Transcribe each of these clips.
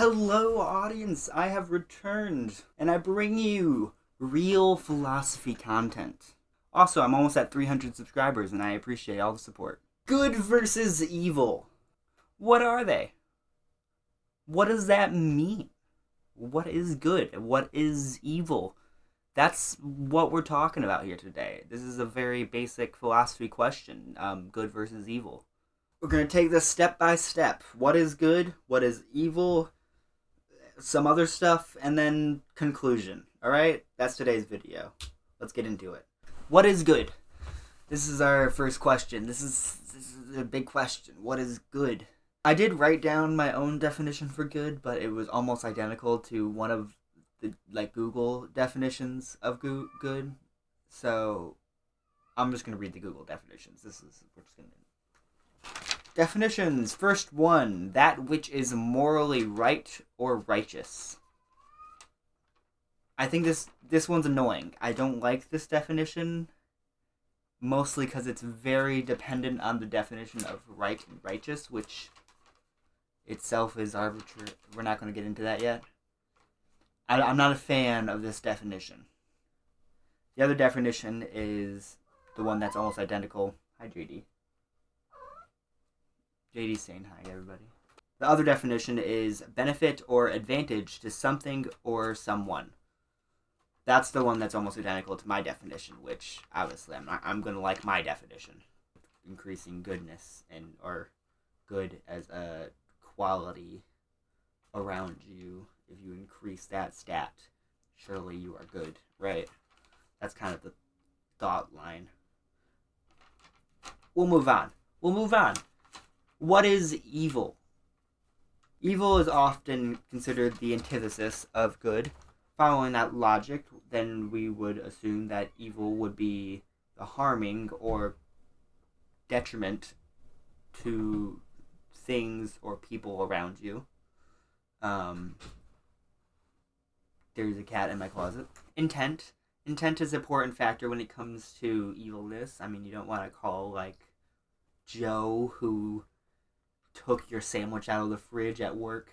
Hello, audience! I have returned, and I bring you real philosophy content. Also, I'm almost at 300 subscribers, and I appreciate all the support. Good versus evil. What are they? What does that mean? What is good? What is evil? That's what we're talking about here today. This is a very basic philosophy question. Good versus evil. We're going to take this step by step. What is good? What is evil? Some other stuff, and then conclusion. Alright? That's today's video. Let's get into it. What is good? This is our first question. This is a big question. What is good? I did write down my own definition for good, but it was almost identical to one of the Google definitions of good. So I'm just gonna read the Google definitions. We're just gonna definitions. First one: that which is morally right or righteous. I think this one's annoying. I don't like this definition, mostly because it's very dependent on the definition of right and righteous, which itself is arbitrary. We're not going to get into that yet. I'm not a fan of this definition. The other definition is the one that's almost identical. Hi, JD. JD's saying hi, everybody. The other definition is benefit or advantage to something or someone. That's the one that's almost identical to my definition, which obviously I'm going to like my definition. Increasing goodness or good as a quality around you. If you increase that stat, surely you are good, right? That's kind of the thought line. We'll move on. What is evil? Evil is often considered the antithesis of good. Following that logic, then we would assume that evil would be the harming or detriment to things or people around you. There's a cat in my closet. Intent is an important factor when it comes to evilness. I mean, you don't want to call Joe, who took your sandwich out of the fridge at work.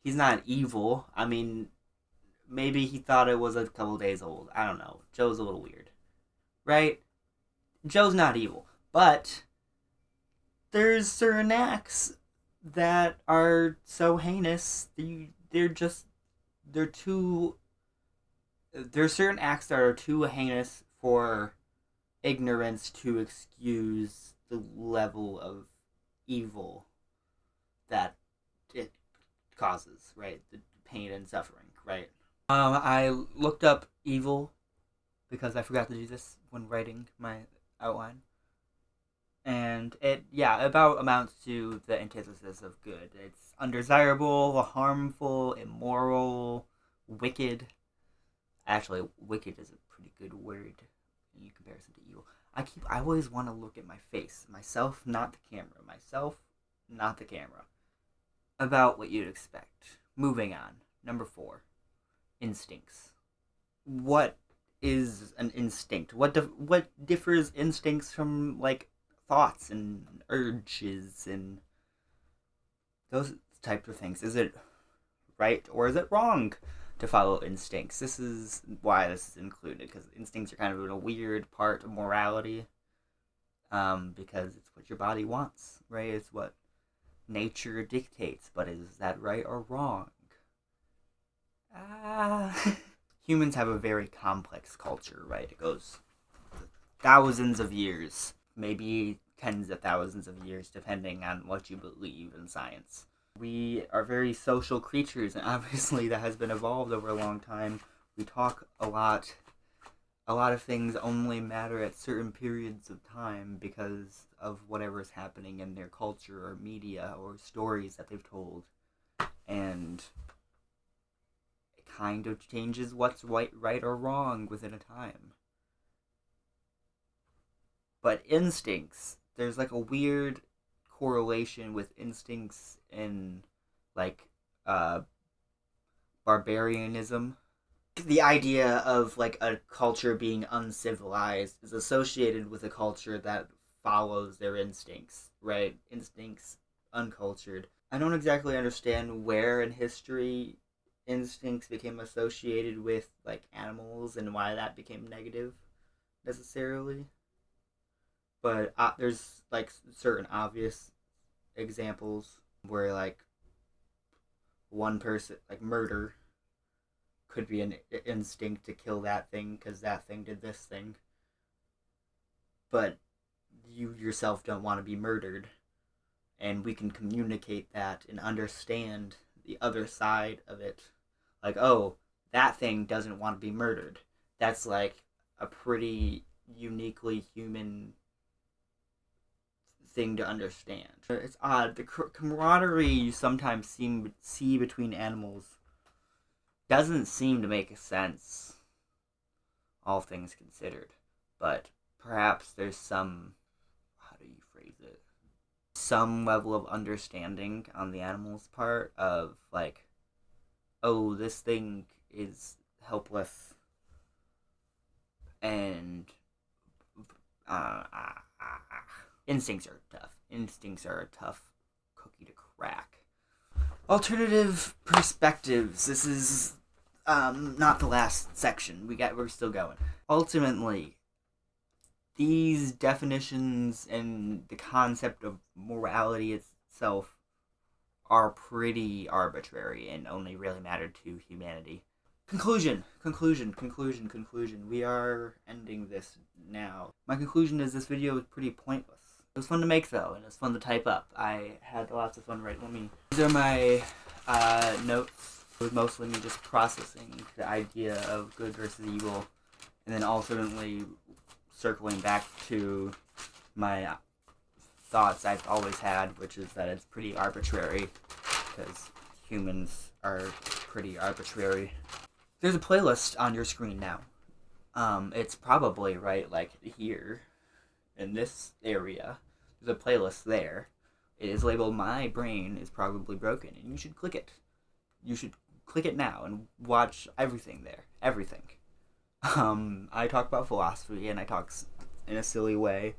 He's not evil. I mean, maybe he thought it was a couple days old. I don't know. Joe's a little weird, right? Joe's not evil, but there's certain acts that are so heinous. There's certain acts that are too heinous for ignorance to excuse the level of evil that it causes, right? The pain and suffering, right? I looked up evil because I forgot to do this when writing my outline. And it about amounts to the antithesis of good. It's undesirable, harmful, immoral, wicked. Actually, wicked is a pretty good word in comparison to evil. I always want to look at my face. Myself, not the camera. Myself, not the camera. About what you'd expect. Moving on. Number 4. Instincts. What is an instinct? What differs instincts from, thoughts and urges and those types of things? Is it right or is it wrong to follow instincts? This is why this is included, because instincts are kind of a weird part of morality, because it's what your body wants, right? It's what nature dictates, but is that right or wrong? Humans have a very complex culture, right? It goes thousands of years, maybe tens of thousands of years, depending on what you believe in science. We are very social creatures, and obviously that has been evolved over a long time. We talk a lot. A lot of things only matter at certain periods of time because of whatever is happening in their culture or media or stories that they've told. And it kind of changes what's right or wrong within a time. But instincts, there's a weird correlation with instincts in barbarianism. The idea of a culture being uncivilized is associated with a culture that follows their instincts, right? Instincts, uncultured. I don't exactly understand where in history instincts became associated with like animals and why that became negative necessarily. But there's like certain obvious examples where like one person like murder could be an instinct to kill that thing because that thing did this thing, but you yourself don't want to be murdered, and we can communicate that and understand the other side of it. Like, oh, that thing doesn't want to be murdered. That's like a pretty uniquely human thing to understand. It's odd. The camaraderie you sometimes see between animals doesn't seem to make sense, all things considered. But perhaps there's some, how do you phrase it? Some level of understanding on the animal's part of like, oh, this thing is helpless and instincts are tough. Instincts are a tough cookie to crack. Alternative perspectives. This is not the last section. We're still going. Ultimately, these definitions and the concept of morality itself are pretty arbitrary and only really matter to humanity. Conclusion. We are ending this now. My conclusion is this video was pretty pointless. It was fun to make though, and it was fun to type up. I had lots of fun writing. These are my notes. It was mostly me just processing the idea of good versus evil, and then ultimately circling back to my thoughts I've always had, which is that it's pretty arbitrary, because humans are pretty arbitrary. There's a playlist on your screen now. It's probably right like here, in this area. There's a playlist there. It is labeled "My Brain is Probably Broken," and you should click it. You should click it now and watch everything there. Everything. I talk about philosophy, and I talk in a silly way,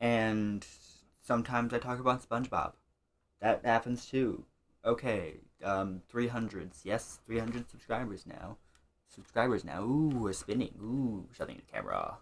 and sometimes I talk about SpongeBob. That happens too. Okay, 300s. Yes, 300 subscribers now. Ooh, we're spinning. Ooh, shutting the camera.